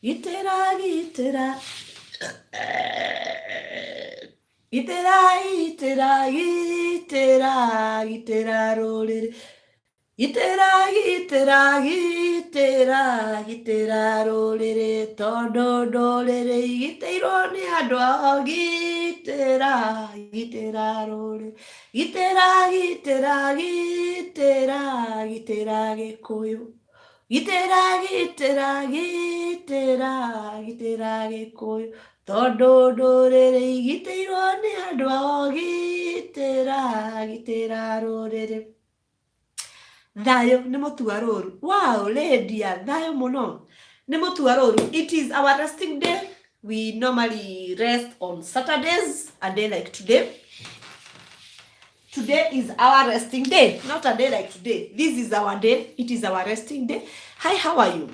Gitera, gitera. Gitera, gitera, gitera, gitera, rolere. Gitera, gitera, gitera, gitera, rolere. Todo, dolere, gitero ne adwa, gitera, gitera, rolere. Gitera, gitera, gitera, gitera, gekoyo. Gitera, gitera, gitera, gitera, gekoyo. Todo, dolere, gitero ne adwa, gitera, gitera, rolere. Thayo nĩ mũtu wa rũru. Wow, lady, thayo mũno. Nĩ mũtu wa rũru. It is our resting day. We normally rest on Saturdays, a day like today. Today is our resting day, not a day like today. This is our day. It is our resting day. Hi, how are you?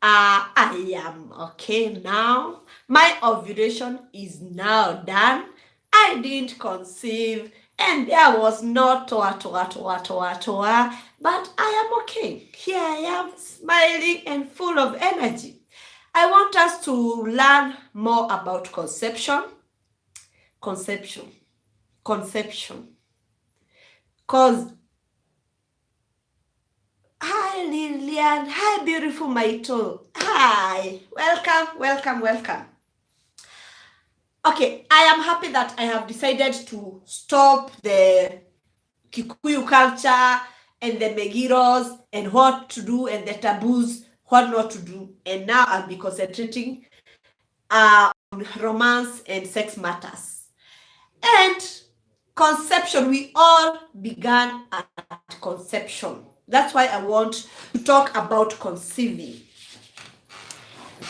I am okay now. My ovulation is now done. I didn't conceive, and there was no toa, but I am okay. Here I am, smiling and full of energy. I want us to learn more about conception. Because, hi Lillian, hi beautiful Maito. Hi, welcome. Okay, I am happy that I have decided to stop the Kikuyu culture and the Megiros and what to do and the taboos, what not to do. And now I'll be concentrating on romance and sex matters. And conception, we all began at conception. That's why I want to talk about conceiving.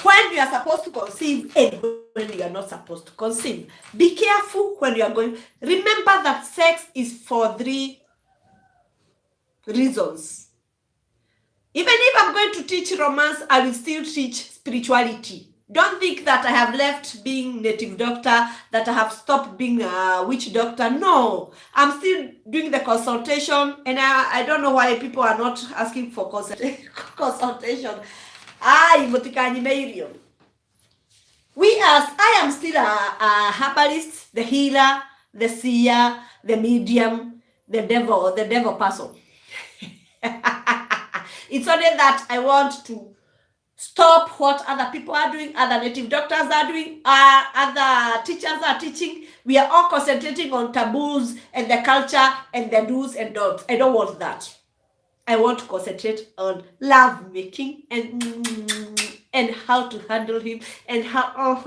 When you are supposed to conceive and when you are not supposed to conceive. Be careful when you are going. Remember that sex is for 3 reasons. Even if I'm going to teach romance, I will still teach spirituality. Don't think that I have left being native doctor, that I have stopped being a witch doctor. No, I'm still doing the consultation, and I don't know why people are not asking for consultation. I am still a herbalist, the healer, the seer, the medium, the devil person. It's only that I want to stop what other people are doing, other native doctors are doing, other teachers are teaching. We are all concentrating on taboos and the culture and the do's and don'ts. I don't want that. I want to concentrate on love making and how to handle him and how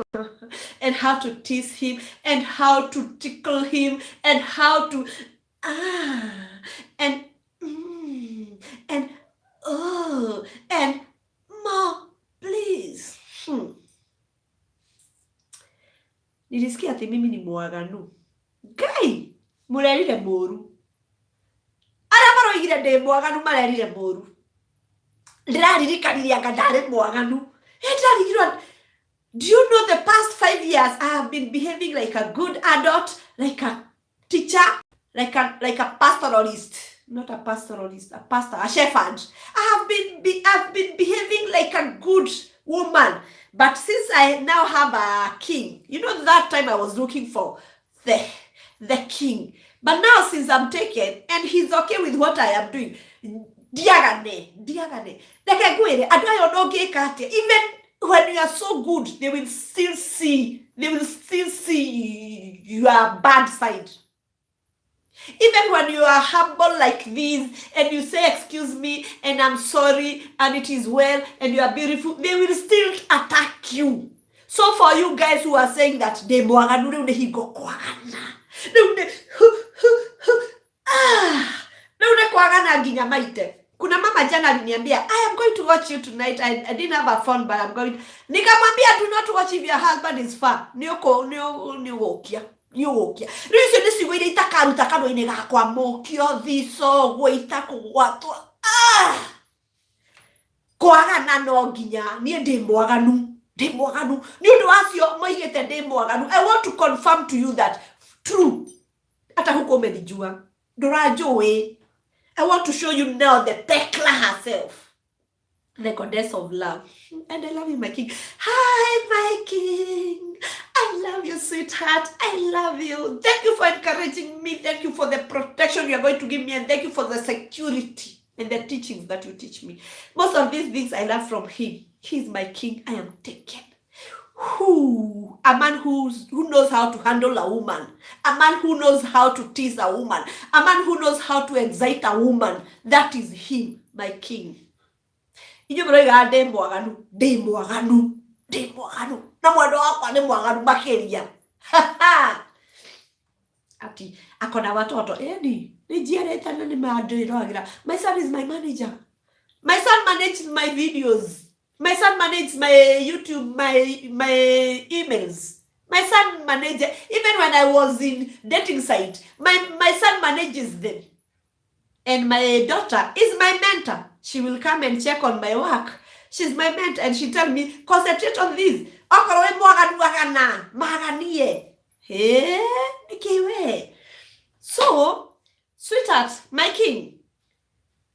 to tease him and how to tickle him and how to and more, please. Nilisikia ati mimi ni mwaganu. Guy, murerire moru. Ara maroigire ndi mwaganu marerire moru. Ndiraririkaniria ngandare mwaganu. Do you know the past 5 years I have been behaving like a good adult, like a teacher, like a pastoralist, not a pastoralist, a pastor, a shepherd. I've been behaving like a good woman. But since I now have a king, you know that time I was looking for the king. But now since I'm taken and he's okay with what I am doing, diagane. Like I go in, even when you are so good, they will still see your bad side. Even when you are humble like this and you say, excuse me, and I'm sorry, and it is well, and you are beautiful, they will still attack you. So for you guys who are saying that they kuna mama jana aliniambia, I am going to watch you tonight. I didn't have a phone, but I'm going. Nikamwambia, do not watch if your husband is far. Niwokia. Riso nisiwire itakaruta kano inega kwa mokio thiso goitako gwatwa. Kwagana no nginya nie ndi mwaganu. Ni undu wacio moigete ndi mwaganu. I want to confirm to you that true. Hata huko umenijua. Ndurajoe. I want to show you now the Tekla herself. the goddess of love. And I love you, my king. Hi, my king. I love you, sweetheart. I love you. Thank you for encouraging me. Thank you for the protection you're going to give me. And thank you for the security and the teachings that you teach me. Most of these things I learned from him. He's my king. I am taken. A man who knows how to handle a woman, a man who knows how to tease a woman, a man who knows how to excite a woman. That is him, my king. Inyo mroiga ndĩ mwaganu na mwendo wakwa nĩ mwaganu makĩria. Ati akona watoto eni nĩnjiarĩte na nĩmandĩragĩra. My son is my manager. My son manages my videos. My son manages my YouTube, my emails. My son manages, even when I was in dating site, my son manages them. And my daughter is my mentor. She will come and check on my work. She's my mentor and she tell me, concentrate on this. So, sweetheart, my king,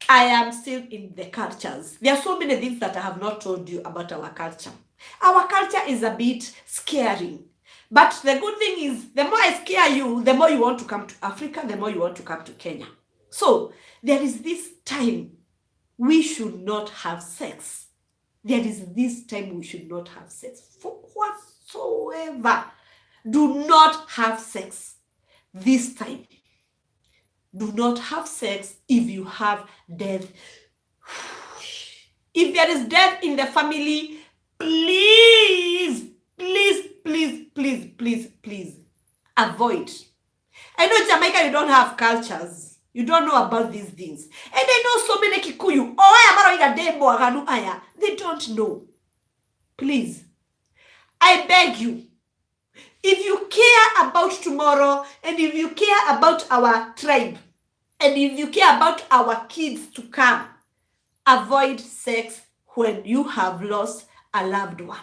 I am still in the cultures. There are so many things that I have not told you about our culture. Our culture is a bit scary. But the good thing is, the more I scare you, the more you want to come to Africa, the more you want to come to Kenya. So, there is this time we should not have sex. There is this time we should not have sex. For whatsoever. Do not have sex this time. Do not have sex if you have death. If there is death in the family, please avoid. I know Jamaica, you don't have cultures. You don't know about these things. And I know so many Kikuyu. They don't know. Please, I beg you, if you care about tomorrow, and if you care about our tribe, and if you care about our kids to come, avoid sex when you have lost a loved one.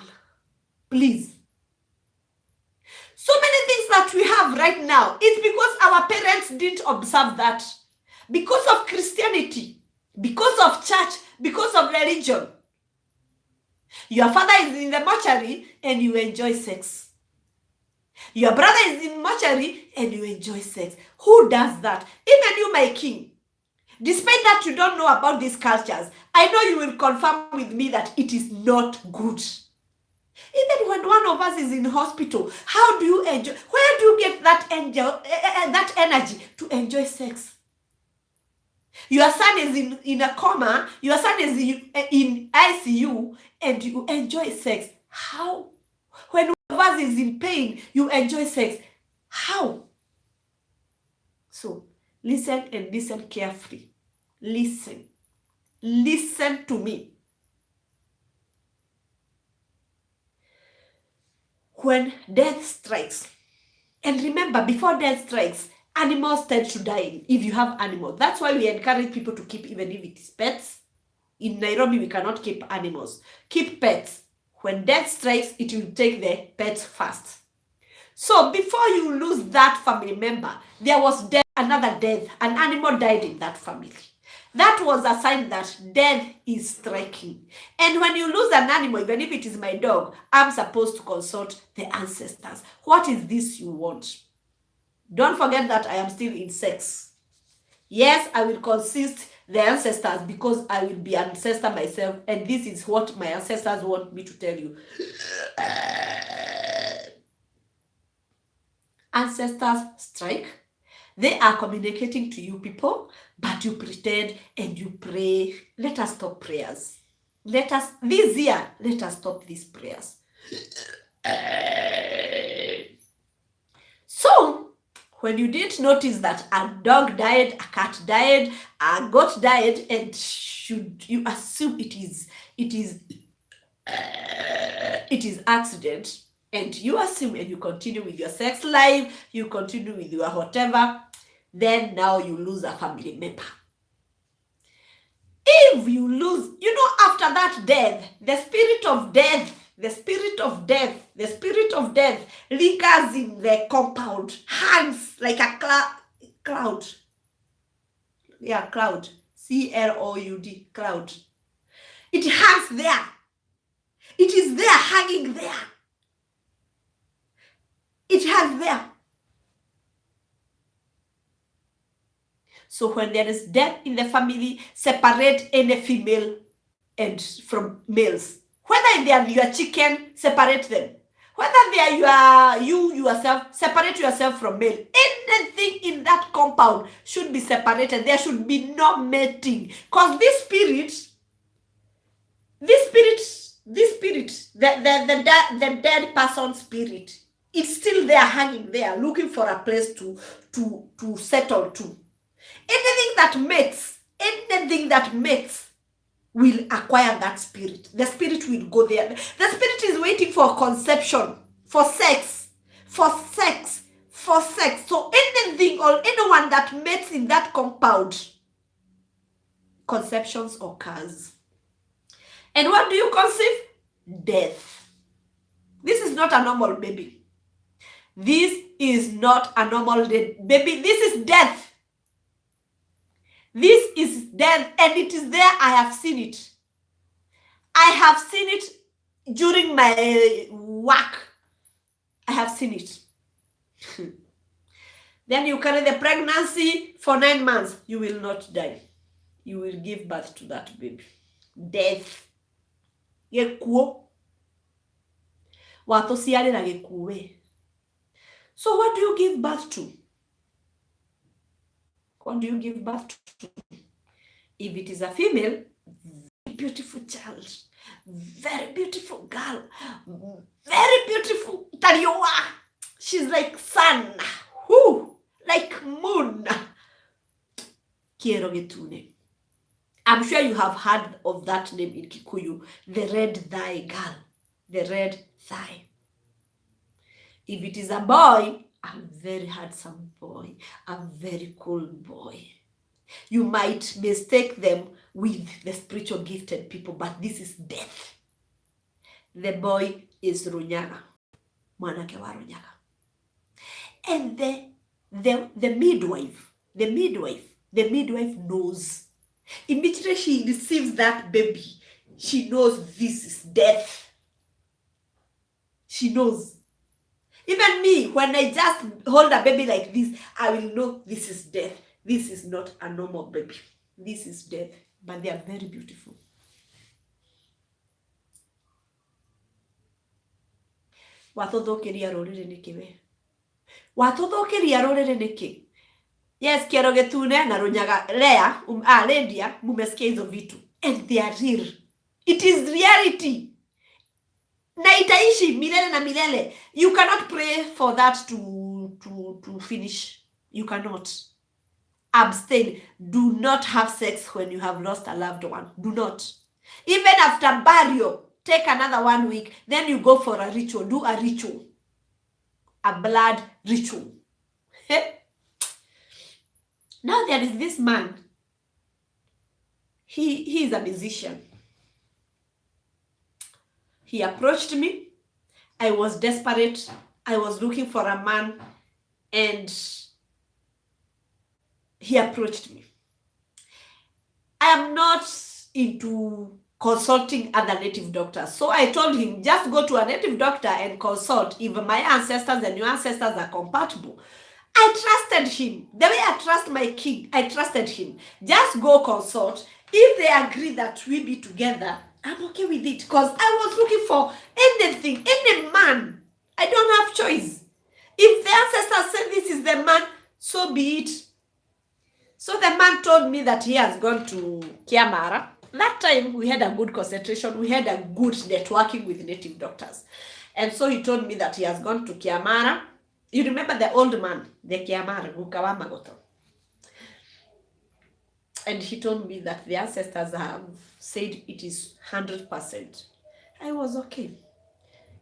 Please. So many things that we have right now, it's because our parents didn't observe that. Because of Christianity, because of church, because of religion. Your father is in the mortuary and you enjoy sex. Your brother is in mortuary and you enjoy sex. Who does that? Even you, my king. Despite that you don't know about these cultures, I know you will confirm with me that it is not good. Even when one of us is in hospital, how do you enjoy? Where do you get that energy to enjoy sex? Your son is in a coma, your son is in ICU, and you enjoy sex. How? When one of us is in pain, you enjoy sex. How? So, listen and listen carefully. Listen. Listen to me. When death strikes, and remember, before death strikes, animals tend to die if you have animals. That's why we encourage people to keep, even if it is pets. In Nairobi, we cannot keep animals. Keep pets. When death strikes, it will take the pets first. So before you lose that family member, there was death, another death. An animal died in that family. That was a sign that death is striking. And when you lose an animal, even if it is my dog, I'm supposed to consult the ancestors. What is this you want? Don't forget that I am still in sex. Yes, I will consist the ancestors because I will be an ancestor myself. And this is what my ancestors want me to tell you. Ancestors strike. They are communicating to you people, but you pretend and you pray. Let us stop prayers. This year, let us stop these prayers. So, when you didn't notice that a dog died, a cat died, a goat died, and should you assume it is accident, and you assume and you continue with your sex life, you continue with your whatever, then now you lose a family member. If you lose, after that death, the spirit of death lingers in the compound, hangs like a cloud. Yeah, cloud. C-L-O-U-D, cloud. It hangs there. It is there, hanging there. It hangs there. So when there is death in the family, separate any female and from males. Whether they are your chicken, separate them. Whether they are you yourself, separate yourself from male. Anything in that compound should be separated. There should be no mating. Because this spirit, the dead person spirit, it's still there, hanging there, looking for a place to settle to. Anything that mates will acquire that spirit. The spirit will go there. The spirit is waiting for conception, for sex. So anything or anyone that mates in that compound, conceptions occurs. And what do you conceive? Death. This is not a normal baby. This is not a normal baby. This is death. This is death, and it is there. I have seen it. I have seen it during my work. I have seen it. Then you carry the pregnancy for 9 months. You will not die. You will give birth to that baby. Death. Gekuo. Watosiarira gekuwe. So what do you give birth to? What do you give birth to? If it is a female, very beautiful child, very beautiful girl, very beautiful Tarioa. She's like sun, like moon. Kierogetune. I'm sure you have heard of that name in Kikuyu, the red thigh girl, the red thigh. If it is a boy, a very handsome boy, a very cool boy. You might mistake them with the spiritual gifted people, but this is death. The boy is Runyaga, Mwanake wa Runyaga. And the midwife knows. Immediately she receives that baby, she knows this is death. She knows. Even me, when I just hold a baby like this, I will know this is death. This is not a normal baby. This is death. But they are very beautiful. Watothokeria rorere nikiwe. Watothokeria rorere niki. Yes, Kierogetune na Runyaga Lea, Lendia, mumesikia hizo vitu. And they are real. It is reality. Na itaishi milele na milele. You cannot pray for that to finish. You cannot. Abstain. Do not have sex when you have lost a loved one. Do not. Even after burial, take another 1 week. Then you go for a ritual. Do a ritual. A blood ritual. Now there is this man. He is a musician. He approached me. I was desperate. I was looking for a man, and he approached me. I am not into consulting other native doctors. So I told him, just go to a native doctor and consult if my ancestors and your ancestors are compatible. I trusted him. The way I trust my king, I trusted him. Just go consult. If they agree that we be together, I'm okay with it, because I was looking for anything, any man. I don't have choice. If the ancestors say this is the man, so be it. So the man told me that he has gone to Kiamara. That time we had a good concentration. We had a good networking with native doctors. And so he told me that he has gone to Kiamara. You remember the old man, the Kiamara, Gukawa Magoto. And he told me that the ancestors have said it is 100%. I was okay.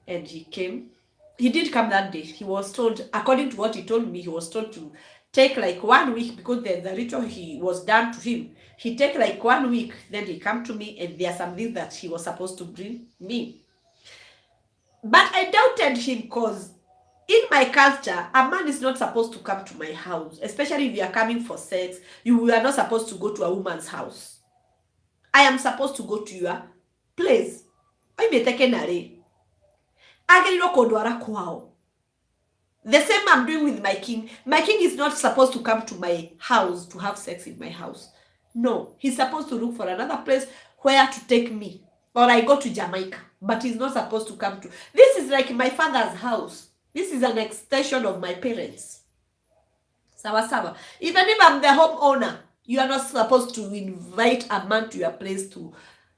And he came. He did come that day. He was told, according to what he told me, he was told to take like 1 week, because the ritual he was done to him. He take like 1 week, then he come to me, and there are some things that he was supposed to bring me. But I doubted him, because in my culture, a man is not supposed to come to my house, especially if you are coming for sex. You are not supposed to go to a woman's house. I am supposed to go to your Please. Oimete nari. Agerirwo kundwara kwao. The same I'm doing with my king. My king is not supposed to come to my house to have sex in my house. No, he's supposed to look for another place where to take me. Or I go to Jamaica. But he's not supposed to come to. This is like my father's house. This is an extension of my parents. Sawa sawa. Even if I'm the homeowner, you are not supposed to invite a man to your place to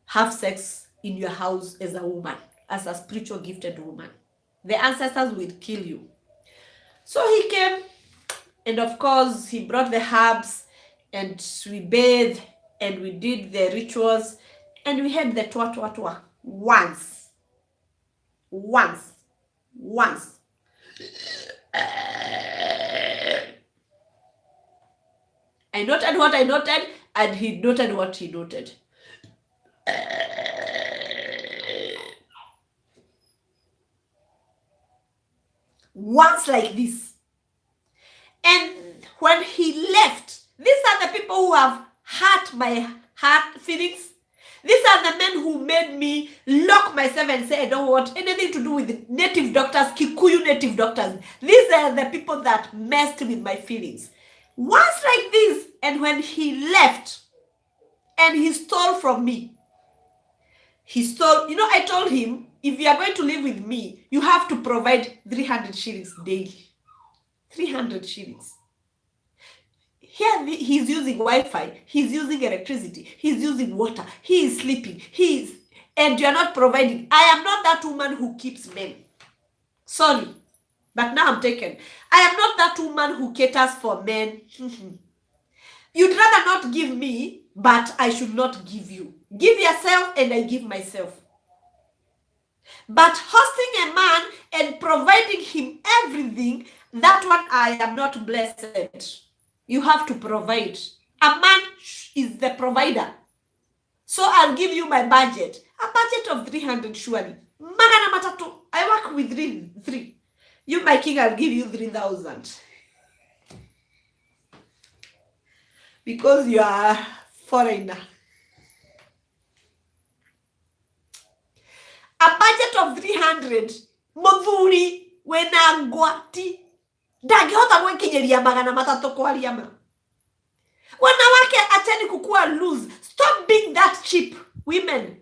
have sex in your house as a woman, as a spiritual gifted woman. The ancestors will kill you. So he came, and of course, he brought the herbs, and we bathed, and we did the rituals, and we had the twa once. I noted what I noted, and he noted what he noted. Once like this. And when he left, these are the people who have hurt my heart feelings. These are the men who made me lock myself and say I don't want anything to do with native doctors, Kikuyu native doctors. These are the people that messed with my feelings. Once like this, and when he left, and he stole from me. He stole, I told him, if you are going to live with me, you have to provide 300 shillings daily. 300 shillings. Here he's using Wi-Fi, he's using electricity, he's using water, he is sleeping, and you're not providing. I am not that woman who keeps men. Sorry, but now I'm taken. I am not that woman who caters for men. You'd rather not give me, but I should not give you. Give yourself and I give myself. But hosting a man and providing him everything, that one I am not blessed. You have to provide. A man is the provider. So I'll give you my budget. A budget of 300 surely. Magana matatu. I work with three. You, my king, I'll give you 3,000. Because you are foreigner. A budget of 300. Modhuri wena ngwati. Dagihota mwenkinyeria magana matatu kwa liama. Wanawake acheni kukua loose. Stop being that cheap, women.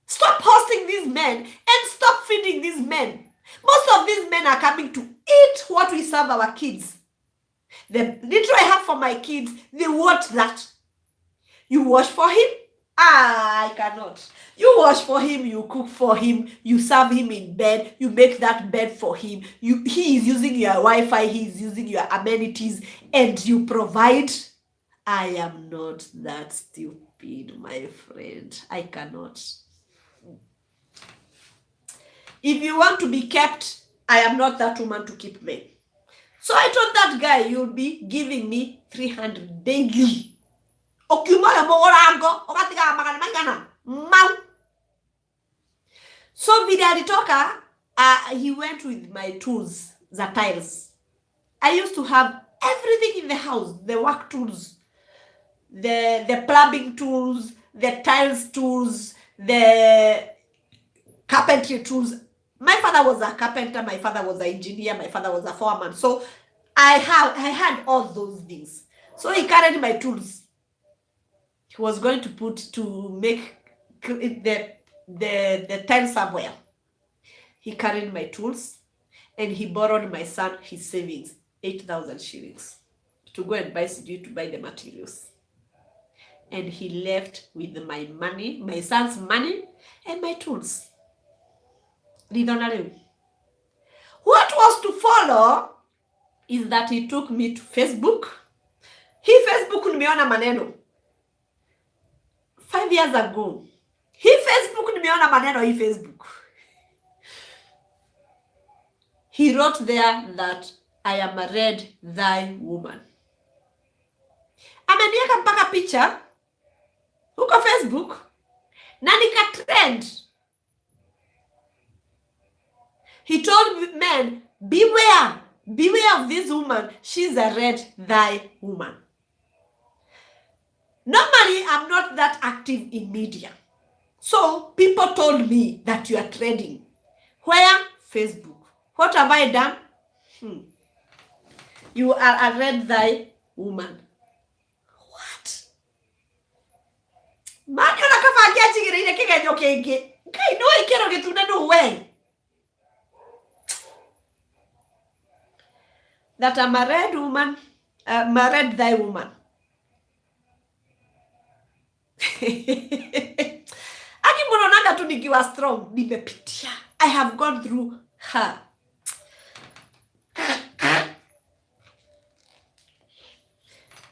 Stop hosting these men and stop feeding these men. Most of these men are coming to eat what we serve our kids. The little I have for my kids, they want that. You wash for him? I cannot. You wash for him, you cook for him, you serve him in bed, you make that bed for him. He is using your Wi-Fi, he is using your amenities, and you provide. I am not that stupid, my friend. I cannot. If you want to be kept, I am not that woman to keep men. So I told that guy, you'll be giving me 300 daily. So vile alitoka, he went with my tools, the tiles. I used to have everything in the house, the work tools, the plumbing tools, the tiles tools, the carpentry tools. My father was a carpenter, my father was an engineer, my father was a foreman. So I had all those things. So he carried my tools. He was going to make the tile somewhere. He carried my tools and he borrowed my son his savings, 8,000 shillings, to go and buy CD, to buy the materials. And he left with my money, my son's money, and my tools. What was to follow is that he took me to Facebook. He Facebook nimeona maneno 5 years ago. He Facebook nimeona maneno hii Facebook. He wrote there that I am a red thy woman. Amenieka mpaka picha huko Facebook na nika trend. He told men, beware of this woman. She's a red thy woman. Normally, I'm not that active in media. So people told me that you are trading. Where? Facebook. What have I done? You are a red thigh woman. What? Mani ona kabangia njigĩrĩire kĩgenyo kĩngĩ. Ngai no ikĩro gĩtune no we. That I'm a red woman, I'm a red thigh woman. Aki mnaonaga tu nikiwa strong, nimepitia. I have gone through her.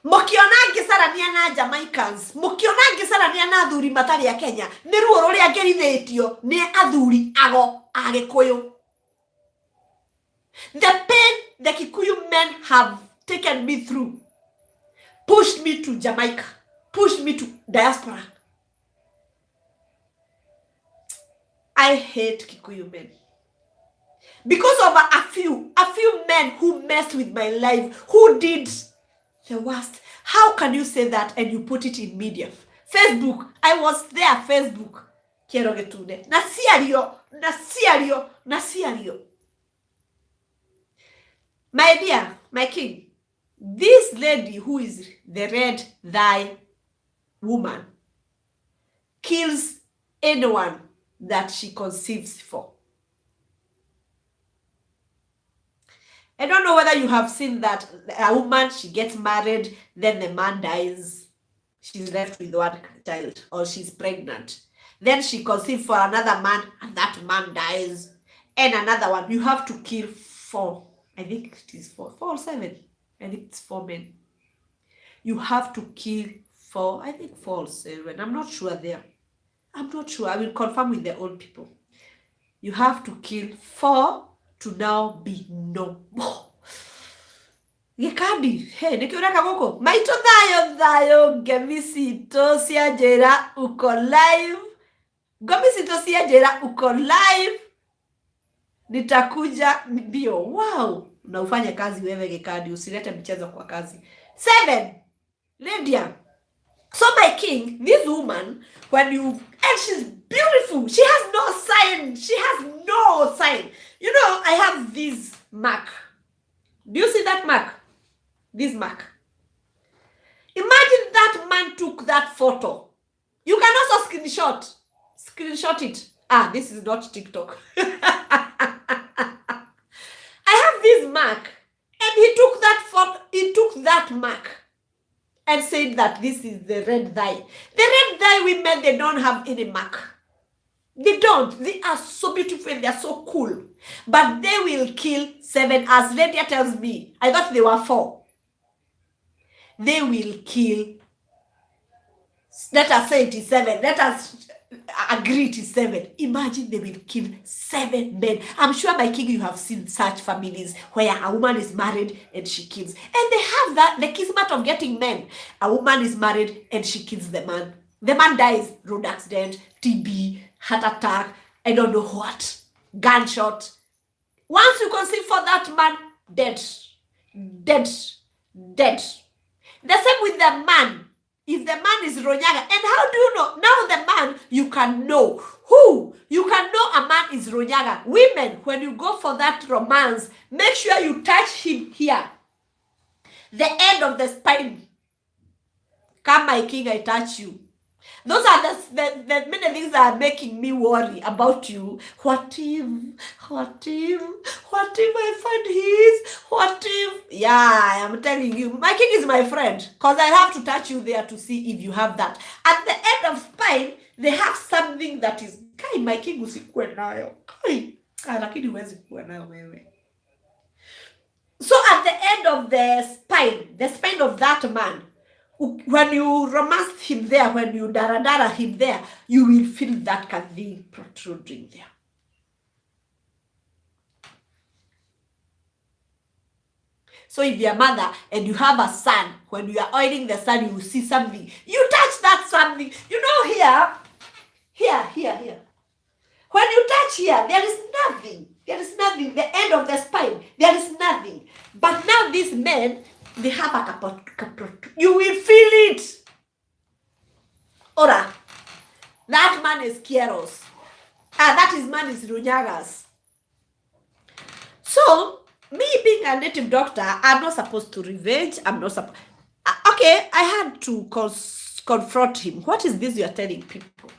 Mukiona ngisarania na Jamaicans, mukiona ngisarania na athuri matari ya Kenya, ni ruo ruria ngerithĩtio ni athuri ago a Gikuyu. The pain the Kikuyu men have taken me through pushed me to Jamaica, pushed me to diaspora. I hate Kikuyu men. Because of a few men who messed with my life, who did the worst. How can you say that and you put it in media? Facebook, I was there, Facebook. Kiero getude. Nasiario. My dear, my king, this lady who is the red thigh woman kills anyone that she conceives for. I don't know whether you have seen that a woman, she gets married, then the man dies. She's left with one child, or she's pregnant. Then she conceives for another man, and that man dies. And another one. You have to kill 4. I think it is 4 or 7. I think it's 4 men. You have to kill 4. I think 4 or 7. I'm not sure there. I'm not sure. I will confirm with the old people. You have to kill 4 to now be no more. Gikadi, hey, nikiureka goko. Maito thayo, gemisito siajera uko live. Gemisito siajera uko live. Nitakuja mbio. Wow. Na ufanye kazi wewe Gikadi, usilete mchezo kwa kazi. 7. Lydia. So my king, this woman, and she's beautiful. She has no sign. You know, I have this mark. Do you see that mark? This mark. Imagine that man took that photo. You can also screenshot it. This is not TikTok. I have this mark, and he took that photo. He took that mark and said that this is the red thigh. The red thigh women, they don't have any mark. They don't. They are so beautiful and they are so cool. But they will kill 7, as Lydia tells me. I thought they were 4. They will kill, let us say it is 7. Let us agree it is 7. Imagine they will kill 7 men. I'm sure, my king, you have seen such families where a woman is married and she kills. And they have that, the kismet of getting men. A woman is married and she kills the man. The man dies, road accident, TB, heart attack, I don't know what, gunshot. Once you conceive for that man, dead. The same with the man. If the man is Ronyaga, and how do you know? Now the man, you can know. Who? You can know a man is Ronyaga. Women, when you go for that romance, make sure you touch him here. The end of the spine. Come, my king, I touch you. Those are the many things that are making me worry about you. What if I find his? What if? Yeah, I am telling you, my king is my friend, because I have to touch you there to see if you have that. At the end of spine, they have something that is, kai, my king usikuwe nayo. Lakini huwezi kuwa nayo wewe. So at the end of the spine of that man, when you romance him there, when you daradara him there, you will feel that thing protruding there. So if you're a mother and you have a son, when you are oiling the son, you will see something. You touch that something. You know here. When you touch here, there is nothing. The end of the spine, there is nothing. But now these men, they have a kapot. You will feel it. Ora. That man is Kieros. That is man is Runyagas. So, me being a native doctor, I'm not supposed to revenge. I'm not supposed... Okay, I had to confront him. What is this you are telling people?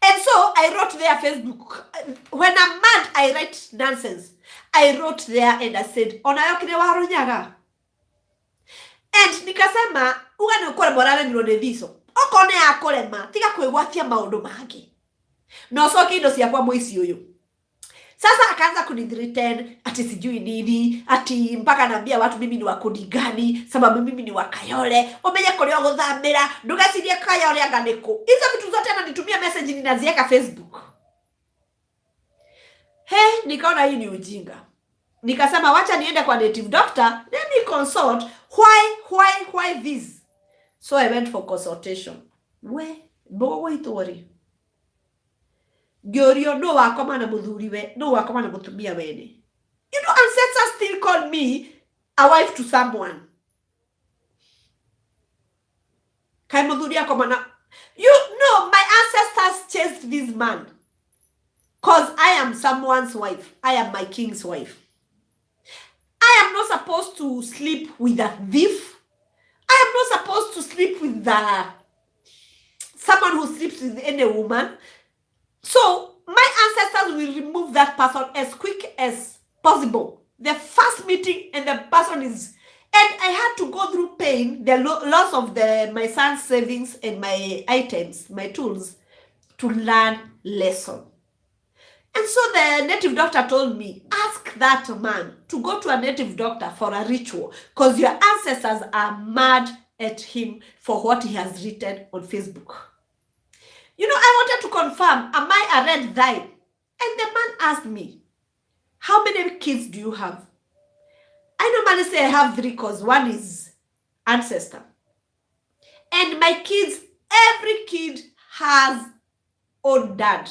And so I wrote there Facebook. When I'm mad, I write nonsense. I wrote there and I said, Onayokine wa Runyaga. And nikasema, uga ni ukore morale nilone thiso. Okone akore ma, tiga kwigwatia maundu mangi. No soki indo ciakwa muici uyu. Sasa akaanza kunithreaten ati sijui nini, ati mpaka naambia watu mimi ni wa kundi gani, sababu mimi ni wa Kayole, umenye kuria guthamira, ndugecirie Kayole anganiko. Hizo vitu zote ananitumia message ninaziweka Facebook. Nikaona hii ni ujinga. Nikasema wacha niende kwa native doctor, let me consult why this. So I went for consultation. Bogo itori. Gyorio no wakoma na muthuriwe, no wakoma na mutumia wene. You know, ancestors still call me a wife to someone. Kai muthuri akoma na... You know, my ancestors chased this man. Because I am someone's wife. I am my king's wife. I am not supposed to sleep with a thief. I am not supposed to sleep with someone who sleeps with any woman. So, my ancestors will remove that person as quick as possible. The first meeting and the person is... And I had to go through pain, the loss of my son's savings and my items, my tools, to learn lesson. And so the native doctor told me, ask that man to go to a native doctor for a ritual because your ancestors are mad at him for what he has written on Facebook. You know, I wanted to confirm, am I a red dye? And the man asked me, how many kids do you have? I normally say I have 3 because one is ancestor. And my kids, every kid has own dad.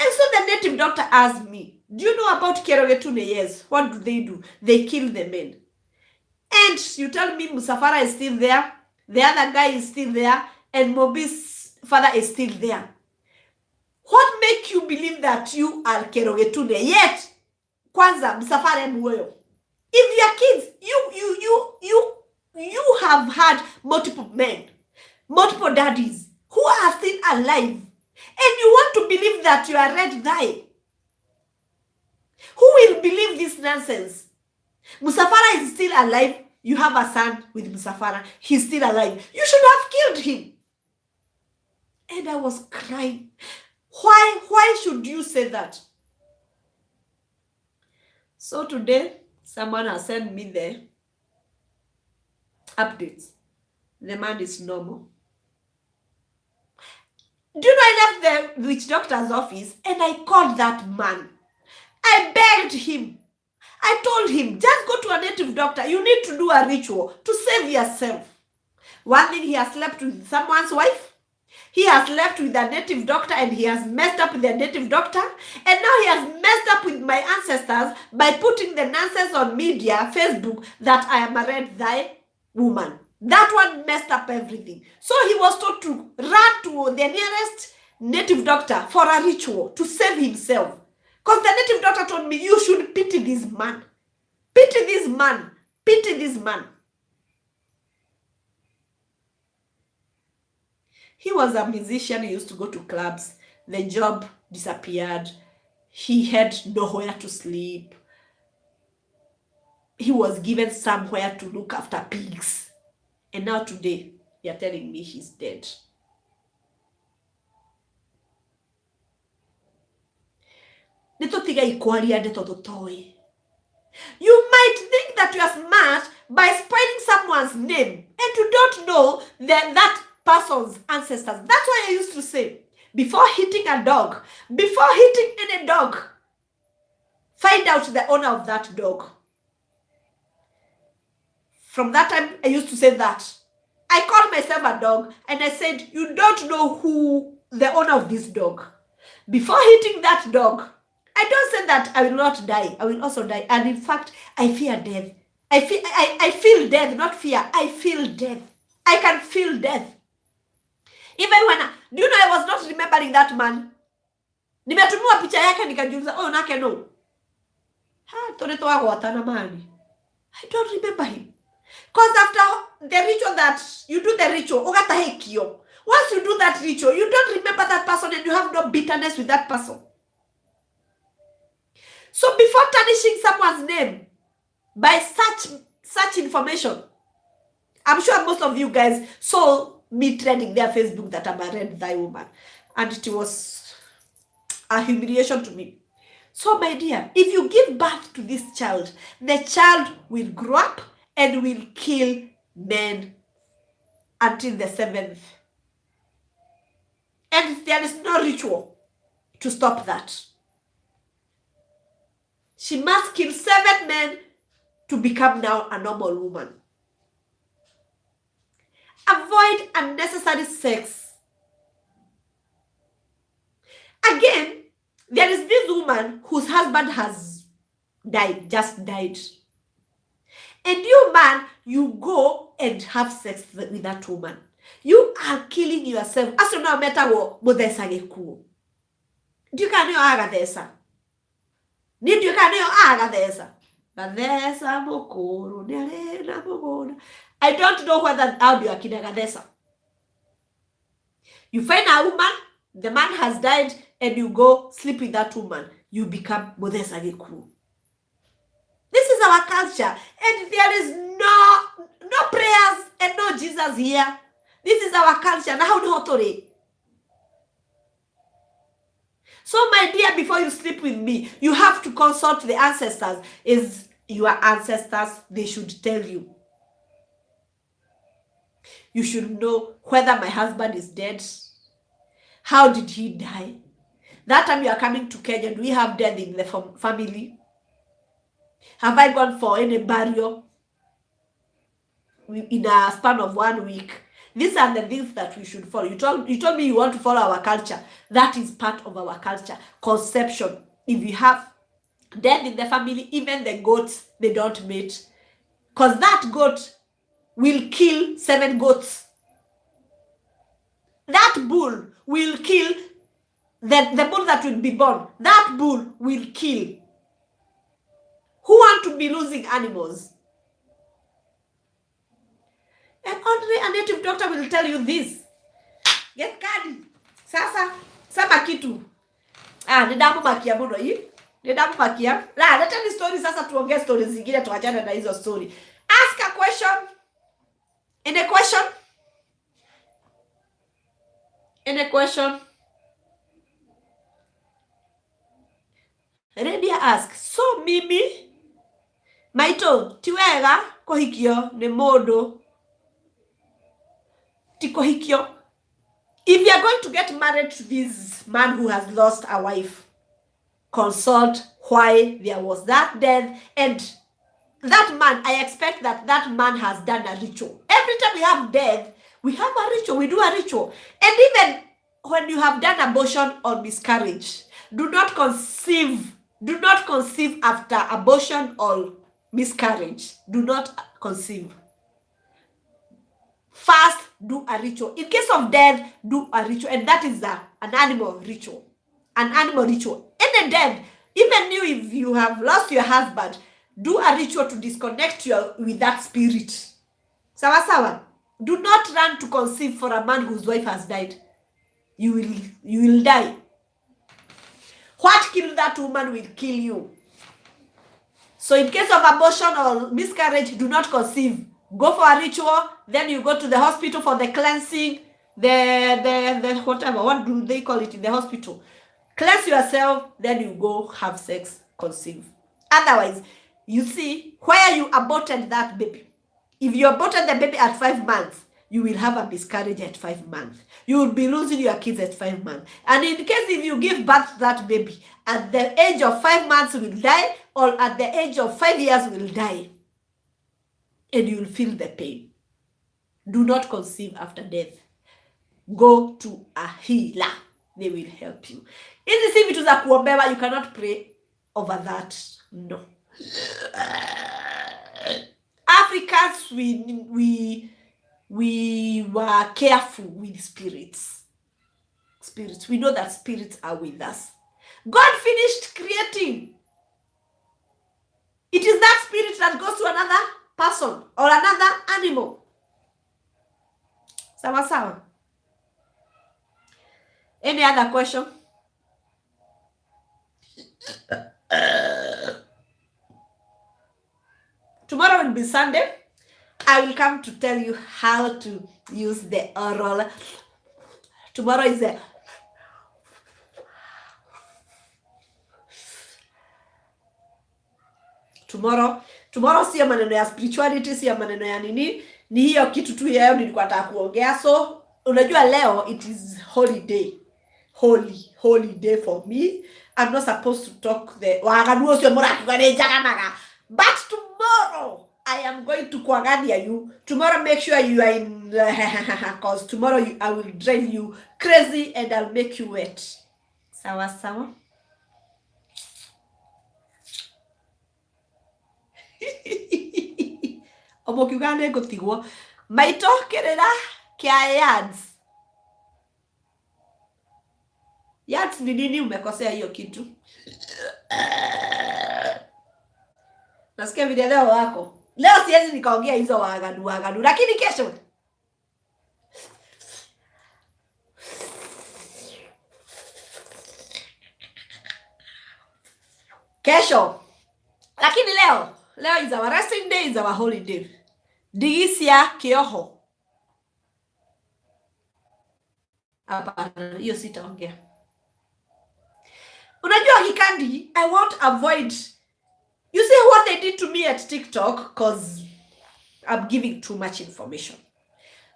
And so the native doctor asked me, do you know about Kerogetune? Yes. What do? They kill the men. And you tell me Musafara is still there, the other guy is still there, and Mobi's father is still there. What makes you believe that you are Kerogetune? Yet, Kwanza, Musafara Mwoyo. If your kids, you have had multiple men, multiple daddies who are still alive, and you want to believe that you are red dye. Who will believe this nonsense? Musafara is still alive. You have a son with Musafara. He's still alive. You should have killed him. And I was crying. Why should you say that? So today, someone has sent me the updates. The man is normal. Do you know I left the witch doctor's office and I called that man. I begged him. I told him, just go to a native doctor. You need to do a ritual to save yourself. One thing, he has slept with someone's wife. He has left with a native doctor and he has messed up with the native doctor. And now he has messed up with my ancestors by putting the nonsense on media, Facebook, that I am a red dye woman. That one messed up everything. So he was told to run to the nearest native doctor for a ritual to save himself. Because the native doctor told me, you should pity this man. Pity this man. Pity this man. He was a musician. He used to go to clubs. The job disappeared. He had nowhere to sleep. He was given somewhere to look after pigs. And now today, you're telling me he's dead. You might think that you are smart by spoiling someone's name and you don't know that person's ancestors. That's why I used to say, before hitting a dog, before hitting any dog, find out the owner of that dog. From that time, I used to say that. I called myself a dog and I said, you don't know who the owner of this dog. Before hitting that dog, I don't say that I will not die. I will also die. And in fact, I fear death. I feel death, not fear. I feel death. I can feel death. Even when do you know I was not remembering that man. Nimetumiwa picha yake nikajiuliza, oh nake no. Toreto agwatana mani. I don't remember him. Because after the ritual that you do the ritual, ogatahekio. Once you do that ritual, you don't remember that person and you have no bitterness with that person. So before tarnishing someone's name by such information, I'm sure most of you guys saw me trending their Facebook that I'm a red thy woman. And it was a humiliation to me. So my dear, if you give birth to this child, the child will grow up and will kill men until the 7th. And there is no ritual to stop that. She must kill 7 men to become now a normal woman. Avoid unnecessary sex. Again, there is this woman whose husband has died, just died. And you man, you go and have sex with that woman. You are killing yourself. As you know, meta wo modesa geku. Do you can agadesa? Need you can agadesa? Gadesa mokoro nerena mogona. I don't know whether how you are kidagadesa. You find a woman, the man has died, and you go sleep with that woman. You become modesa geku. This is our culture, and there is no prayers and no Jesus here. This is our culture. Now, so, my dear, before you sleep with me, you have to consult the ancestors. Is your ancestors? They should tell you. You should know whether my husband is dead. How did he die? That time you are coming to Kenya, do we have death in the family? Have I gone for any burial in a span of 1 week? These are the things that we should follow. You told me you want to follow our culture. That is part of our culture. Conception. If you have death in the family, even the goats, they don't mate. Because that goat will kill 7 goats. That bull will kill the bull that will be born. That bull will kill. Who want to be losing animals? And only a native doctor will tell you this. Get kadi. Sasa, sama kitu. Nidamu makia muno hii. Nidamu makia. Leta ni story sasa tuongee stories zingine tuachane na hizo story. Ask a question. Any question? Any question? Redia ask. So mimi maito tiwega kohikio ne modo tikohikio. If you are going to get married to this man who has lost a wife, consult why there was that death, and that man, I expect that man has done a ritual. Every time we have death, we have a ritual, we do a ritual. And even when you have done abortion or miscarriage, do not conceive after abortion or miscarriage. Do not conceive. First, do a ritual. In case of death, do a ritual. And that is an animal ritual. An animal ritual. Any death, even you, if you have lost your husband, do a ritual to disconnect you with that spirit. Sawa sawa. Do not run to conceive for a man whose wife has died. You will die. What killed that woman will kill you. So in case of abortion or miscarriage, do not conceive. Go for a ritual, then you go to the hospital for the cleansing, the whatever, what do they call it in the hospital? Cleanse yourself, then you go have sex, conceive. Otherwise, you see, where you aborted that baby, if you aborted the baby at 5 months, you will have a miscarriage at 5 months. You will be losing your kids at 5 months. And in case if you give birth to that baby, at the age of 5 months will die, or at the age of 5 years will die. And you will feel the pain. Do not conceive after death. Go to a healer. They will help you. If it is a kuombewa, you cannot pray over that. No. Africans, we we were careful with spirits. We know that spirits are with us. God finished creating. It is that spirit that goes to another person or another animal. Sawa. Any other question? Tomorrow will be Sunday. I will come to tell you how to use the oral. Tomorrow is a tomorrow sio maneno ya spirituality, sio maneno ya nini, ni hiyo kitu tu yao nilikuwa nataka kuongea. So unajua leo it is holiday, holy day for me. I'm not supposed to talk the waganuo sio muraki ganejaganaga, but tomorrow I am going to kuangania you. Tomorrow make sure you are in because tomorrow I will drive you crazy and I'll make you wet. Sawa. Omokiugane gutigwo maito kirira kia yards ni nini? Umekosea hiyo kitu. Nasikia video leo wako. Leo siwezi nikaongea hizo waganu, lakini kesho. Lakini leo is our resting day, is our holiday. Digisia kioho. Hapana, hiyo sitaongea. Unajua Hikandi, I won't avoid. You see what they did to me at TikTok because I'm giving too much information.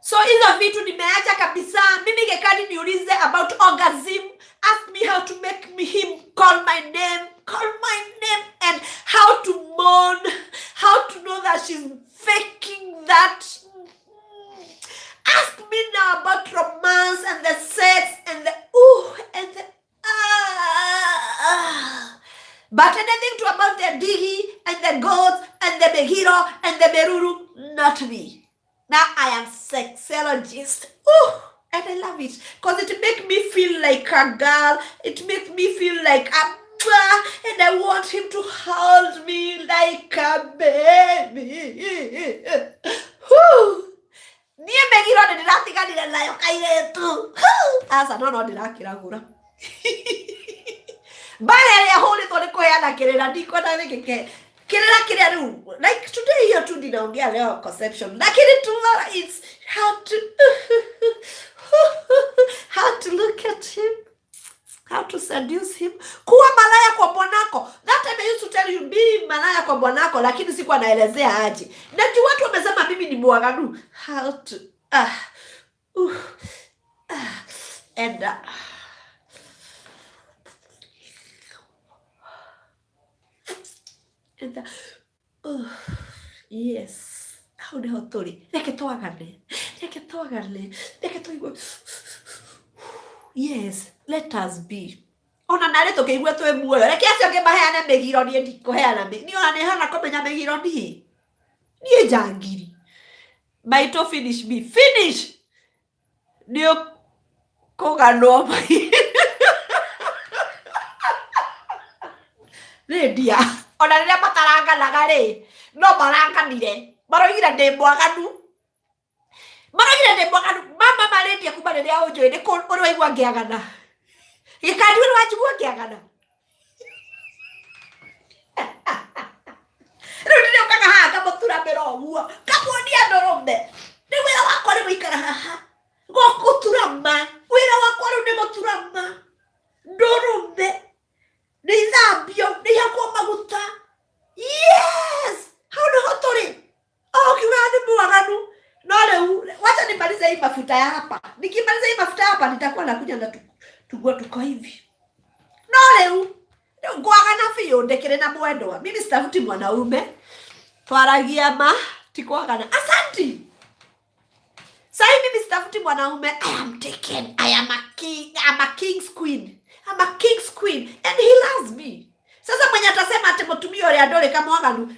So hizo vitu nimeacha kabisa. Mimi Hikandi niulize about orgasm, ask me how to make him call my name and how to mourn, how to know that she's faking that. Ask me now about romance and the sex and the and the but anything to about the digi and the goats and the behiro and the beruru, not me. Now I am sexologist. And I love it because it makes me feel like a girl. It makes me feel like a and I want him to hold me like a baby. Niye megiro de ratika de la yokaire tu. Asa no de rakira gura. Bale ya holi to ko ya na kirera ndiko na weke kirera kireru. Like today you two dinaongea leo conception. Lakini tomorrow it's how to look at him. How to seduce him. Kuwa malaya kwa bwanako. That time I used to tell you be malaya kwa bwanako, lakini sikuwa naelezea aje. Na watu wamesema mimi ni mwaganu. How to and yes. How the hotori. Leke toagane. Yes, let us be. Ona nare to keigua twe muoyo. Reke acio nge maheane megiro ni ndikoheana me. Ni ona ne hana komenya megiro ni. Ni jangiri. Maito finish me. Finish. Nio koganwa mai. Redia. Ona rĩrĩa mataranganaga rĩ, no maranganire. Maroigire ndĩ mwaganu. Mama marendia kuma rĩrĩa ũnjũĩ nĩ kũ ũrĩ waigua ngĩagana. Gĩkandi ũrĩ wanjigua ngĩagana. Rĩu nĩrĩo ũkaga haha ngamũturamĩra ũguo. Ngamuonia ndũrũme. Nĩ wĩra wakwa nĩ gũikara haha. Gũkũturama. Wĩra wakwa rĩu nĩ gũturama. Ndũrũme. Nĩ ithambio. Nĩ ihakwo maguta. Yes! Hau nĩho tũrĩ. Ũkiuga nĩ mwaganu. No leo wacha nimalize hii mafuta ya hapa. Nikimaliza hii mafuta hapa nitakuwa nakuja na tugo tuko hivi. No leo ngwagana fiyo ndekere na mwendwa. Mimi sitafuti mwanaume. Twaragia ma tikwagana. Asanti. Sai mimi sitafuti mwanaume. I am taken. I am a king. I'm a king's queen. I'm a king's queen and he loves me. Sasa mwenye atasema ati mutumio ri andore kama waganu.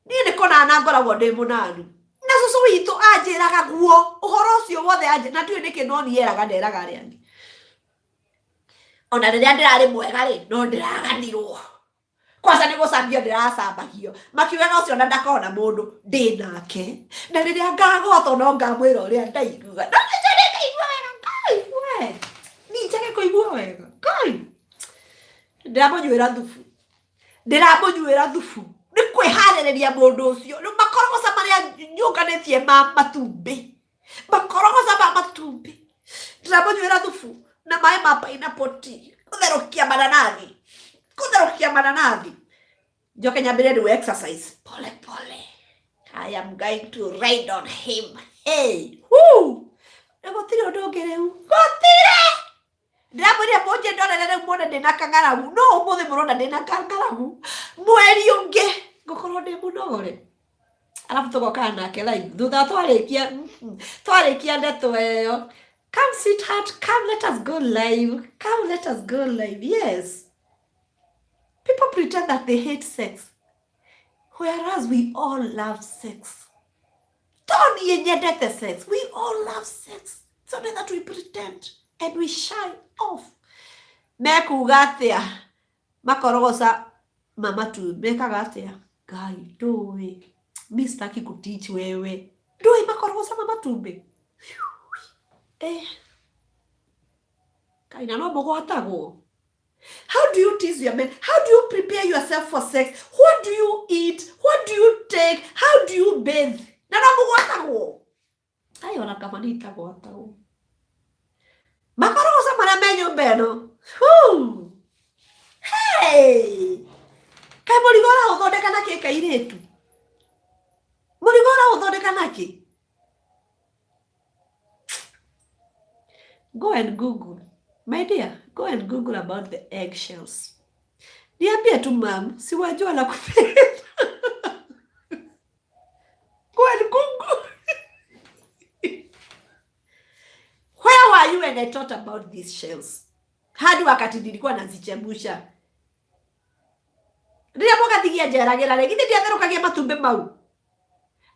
Ni niko na anangora wode munanu. Na soso witũ anjĩraga guo ũhoro ũcio wothe anje na ndiũĩ nĩkĩ no nieraga nderaga arĩa angĩ ona rĩrĩa ndĩrarĩ mwega rĩ no ndĩraganirwo kwanza nĩ gũcambio ndĩracambagio makiugaga ũcio na ndakona mũndũ ndĩ nake na rĩrĩa ngagotwo no ngamwĩra ũrĩa ndaiguaga no nĩnjaga kũigua wega nĩnjage kũigua wega ndĩramũnyuĩra thubu nĩ kwĩharĩrĩria mũndũ ũcio rĩu makorogoca marĩa nyũnganĩtie ma matumbĩ ndĩramũnyuĩra thubu na maĩ ma pineapple tea kũtherũkia mananathi njoke nyambĩrĩrie rĩu exercise pole pole. I am going to ride on him. Hey, whoo! Gũtirĩ ũndũ ũngĩ rĩu gũtirĩ ndĩramwĩrire mũnje ndorere rĩu muone ndĩna kang'aragu no ũmũthĩ mũrona ndĩna kang'aragu mweri ũngĩ ngũkorwo ndĩ mũnogore alafu tũgoka nake live thutha twarĩkia ndeto ĩyo. Come sweetheart, come let us go live. Yes, people pretend that they hate sex whereas we all love sex. Don't nyendete sex, we all love sex. It's only that we pretend and we shy off. Mekuga atĩa makorogoca mama tu mekaga atĩa Ngai ndũĩ mi sitaki kuteach wewe ndũĩ makorogoca mama tumbĩ kaina no mũgwatagwo. How do you tease your men? How do you prepare yourself for sex? What do you eat? What do you take? How do you bathe? Na no mũgwatagwo ona kama nĩitagwatagwo makorogoca marĩa me nyũmba ĩno. Hey, kaĩ mũrigo ũraũthondeka nakĩ kairĩtu? Mũrigo ũraũthondeka nakĩ? Go and Google, my dear, go and Google about the eggshells. Niambie tu mam, si wajua la kupenda. Go and Google. Where were you when I taught about these shells? Hadi wakati nilikuwa nazichemsha. Ndio mboga thigia njeragĩra rĩ githĩ ndiatherũkagia matumbĩ mau.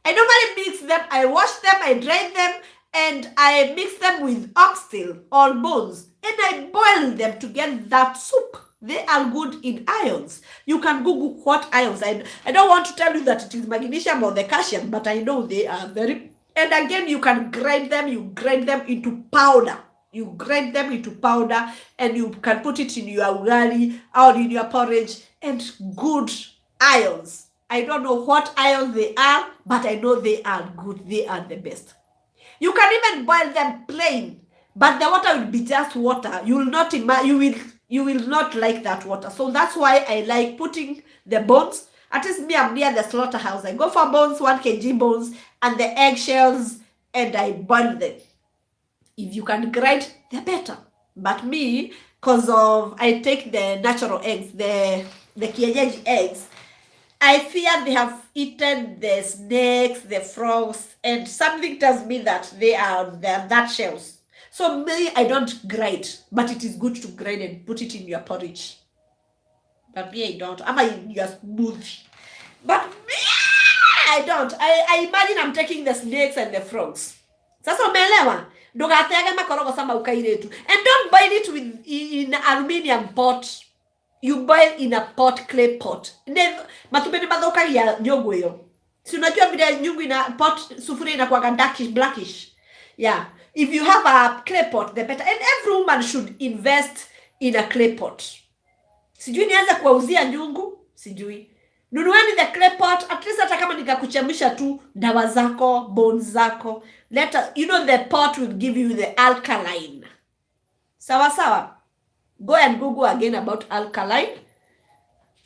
I normally mix them, I wash them, I dry them, and I mix them with oxtail or bones, and I boil them to get that soup. They are good in ions. You can Google what ions. I don't want to tell you that it is magnesium or the calcium, but I know they are very. And again, you can grind them. You grind them into powder. And you can put it in your ugali or in your porridge. And good ions. I don't know what ions they are, but I know they are good. They are the best. You can even boil them plain, but the water will be just water. You will not like that water. So that's why I like putting the bones. At least me, I'm near the slaughterhouse. I go for bones, 1 kg bones, and the eggshells, and I boil them. If you can grind, the better. But me, because I take the natural eggs, the kienyeji eggs, I fear they have eaten the snakes, the frogs, and something tells me that they are that shells. So me, I don't grind, but it is good to grind and put it in your porridge. But me, I don't. I'm in your smoothie. But me, I don't. I imagine I'm taking the snakes and the frogs. Sasa umeelewa? Ndogatege makorogoca mau kairetu. And don't boil it in aluminium pot. You boil in a pot, clay pot. Matumbĩ nĩ mathũkagia nyũngũ ĩyo. Si unajua vile nyungu ina pot sufuria inakuwa darkish, blackish. Yeah. If you have a clay pot, the better. And every woman should invest in a clay pot. Sijui nianza kuwauzia nyungu, sijui. Nunueni the clay pot, at least hata kama nikakuchemsha tu dawa zako, bones zako. The pot will give you the alkaline. Sawa sawa. Go and Google again about alkaline.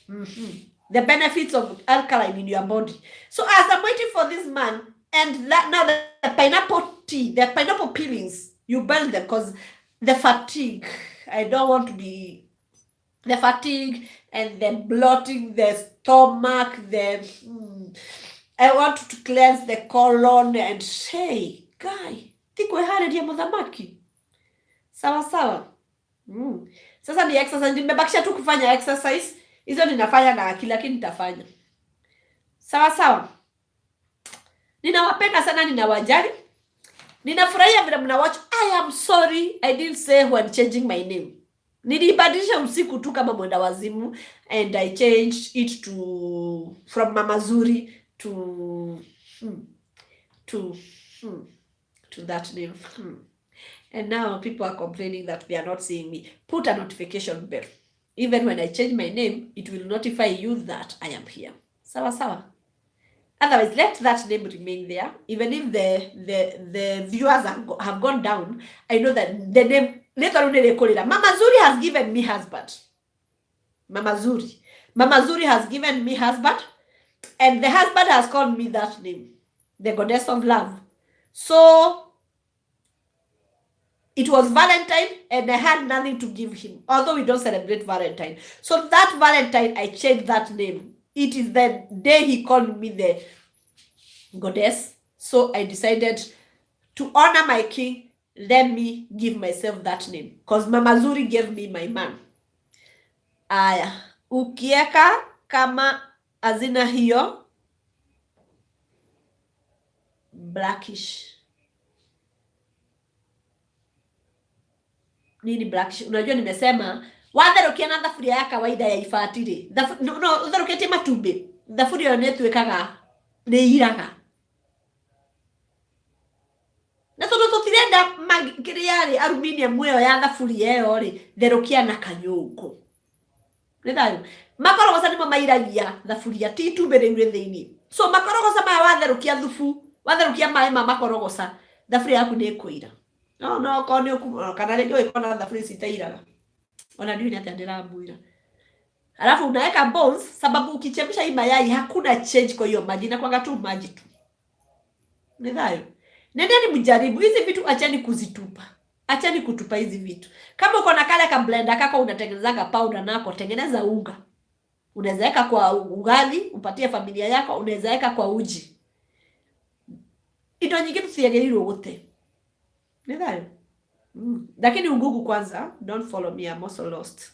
The benefits of alkaline in your body. So as I'm waiting for this man, and now the pineapple tea, the pineapple peelings, you burn them because the fatigue. I don't want to be the fatigue and the bloating, the stomach, I want to cleanse the colon and hey, guy, tikwe haredia muthamaki. Sawa sawa. Sasa ni exercise, nimebakisha tu kufanya exercise. Hizo ninafanya na akili lakini nitafanya. Sawa sawa. Ninawapenda sana, ninawajali. Ninafurahia vile mnawatch. I am sorry I didn't say when changing my name. Nilibadilisha usiku tu kama mwenda wazimu, and I changed it to from Mama Zuri to that name. And now people are complaining that they are not seeing me. Put a notification bell. Even when I change my name, it will notify you that I am here. Sawa sawa. Otherwise, let that name remain there. Even if the viewers have gone down, I know that the name later on they call it. Mama Zuri has given me husband. Mama Zuri has given me husband, and the husband has called me that name, the goddess of love. So it was Valentine, and I had nothing to give him, although we don't celebrate Valentine. So that Valentine, I changed that name. It is the day he called me the goddess. So I decided to honor my king. Let me give myself that name, because Mama Zuri gave me my man. Aya, ukieka kama azina hiyo blackish. Nini blackish? Unajua nimesema watharukia na thafuria ya kawaida ya ifatire. No, utharukia matumbi. Thafuria ne twekaga ne iraga. Na tondu tutirenda magiriari aluminium muyo ya thafuria yo ri therukia na kanyungu. Nithayo makorogoca nimo mairagia thafuria ti itumbi riu thiini. So makorogoca ma watharukia thufu, watharukia mai ma makorogoca, thafuria yaku ni kuira. No, kone kana rĩngĩ wĩkona thaburia citairaga. Ona ndiyo ni ati ndĩramwĩra. Alafu unaweka bones, sababu ukichemsha hii mayai hakuna change kwa hiyo maji, na kwanga tu maji tu. Nidhayo. Nendeni mjaribu hizi vitu, achani kuzitupa. Achani kutupa hizi vitu. Kama uko na kale ka blender kako unatengeneza powder nako, tengeneza unga. Unaweza weka kwa ugali, upatie familia yako, unaweza weka kwa uji. Ito nyingine tusiagerirwo gute. Nidhayo. Lakini ungugu kwanza, don't follow me, I'm also lost.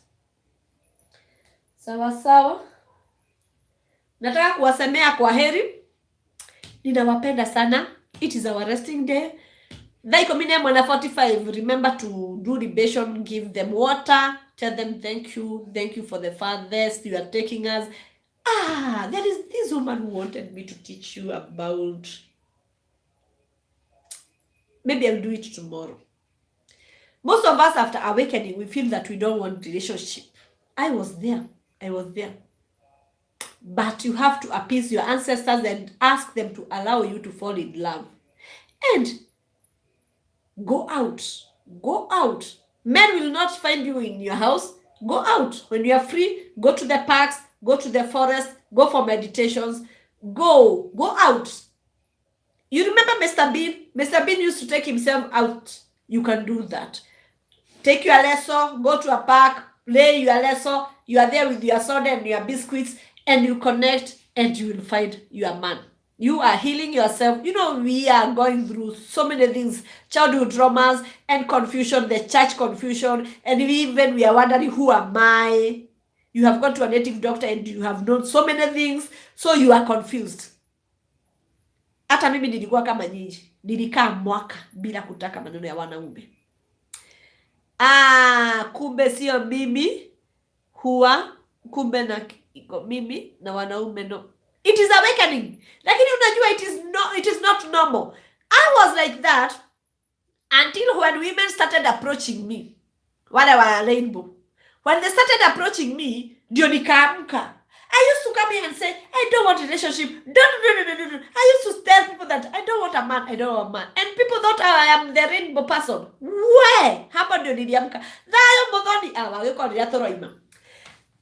Sawa sawa. Nataka kuwasemea kwa heri. Ninawapenda sana. It is our resting day. Dhaiko mine mwana 45. Remember to do libation, give them water, tell them thank you for the farthest you are taking us. There is this woman who wanted me to teach you about. Maybe I'll do it tomorrow. Most of us after awakening, we feel that we don't want relationship. I was there. But you have to appease your ancestors and ask them to allow you to fall in love. And go out. Men will not find you in your house. Go out. When you are free, go to the parks, go to the forest, go for meditations. Go out. You remember Mr. Bean? Mr. Bean used to take himself out. You can do that. Take your lesson, go to a park, play your lesson. You are there with your soda and your biscuits, and you connect, and you will find your man. You are healing yourself. You know, we are going through so many things, childhood traumas and confusion, the church confusion, and even we are wondering, who am I? You have gone to a native doctor and you have known so many things, so you are confused. Hata mimi nilikuwa kama nyinyi. Nilikaa mwaka bila kutaka maneno ya wanaume. Kumbe sio mimi huwa, kumbe na iko mimi na wanaume no. It is awakening. Lakini unajua it is not normal. I was like that until when women started approaching me. Wale wa rainbow. When they started approaching me, ndio nikaamka. I used to come here and say, I don't want a relationship. No. I used to tell people that I don't want a man. And people thought I am the rainbow person. Why? Hapo ndio niliamka. Dhayo modhoni. Wageko niliatoroima.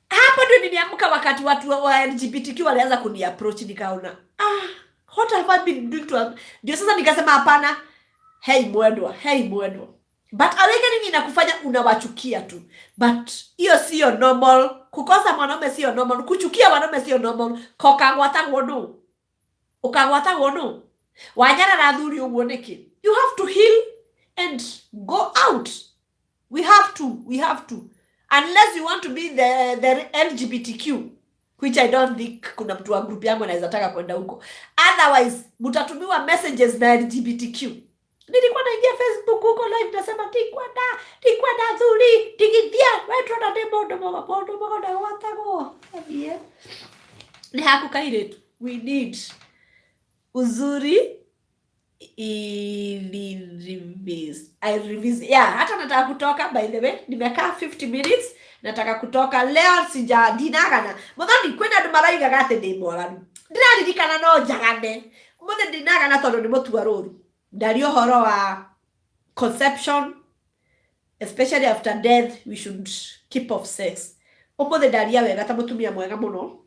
Hapo ndio niliamka wakati watu wa LGBTQ walianza kuni-approach, nikaona. What have I been doing to them? Ndio sasa nikasema hapana. Hey mwendwa. But awakening inakufanya unawachukia tu. But hiyo sio normal. Kukosa mwanaume sio normal. Kuchukia mwanaume sio normal. Ukagwata wono. Wanyara na dhuri uoneke. You have to heal and go out. We have to. Unless you want to be the LGBTQ, which I don't think kuna mtu wa group yangu anaweza taka kwenda huko. Otherwise mtatumiwa messages na LGBTQ. Nilikuwa naingia Facebook huko live nasema tikwenda thuri tigithia wetro na demo na watago. Ni hakukaire. We need uzuri I revise. Yeah, hata nataka kutoka, by the way. Nimekaa 50 minutes. Nataka kutoka. Leo sija dinagana. Muthoni kwenda andu maraiga gate ndi mwaganu. Ndiraririkana no njagane. Muthe dinagana tondu ni mutua ruru. Ndari uhoro wa conception, especially after death, we should keep off sex. Umuthe ndaria wega ta mutumia mwega muno.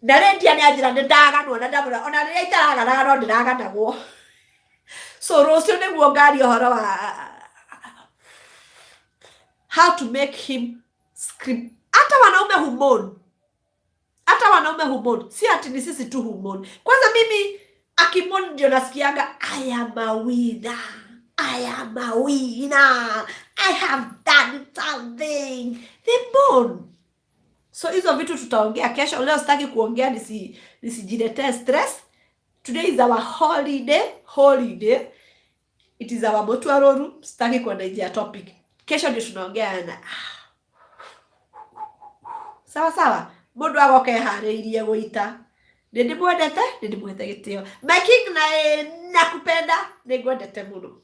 Ndarendia ni anjira ndaganwo na ndabura ona riria itaraganaga no ndiraganagwo. So Rosio niguo ngari uhoro wa how to make him scream. Hata wanaume humon. Si ati ni sisi tu humon. Kwanza mimi akimon ndio nasikianga I am a winner. I have done something. They moan. So hizo vitu tutaongea kesho. Leo sitaki kuongea nisijiletee stress. Today is our holiday. It is our motuaro room. Sitaki kwenda nje ya topic. Kesho ndio tunaongea na sawa. Mundu agoke hariirie guita. Ndimwendete gitio. My king na nakupenda. Ningwendete muno.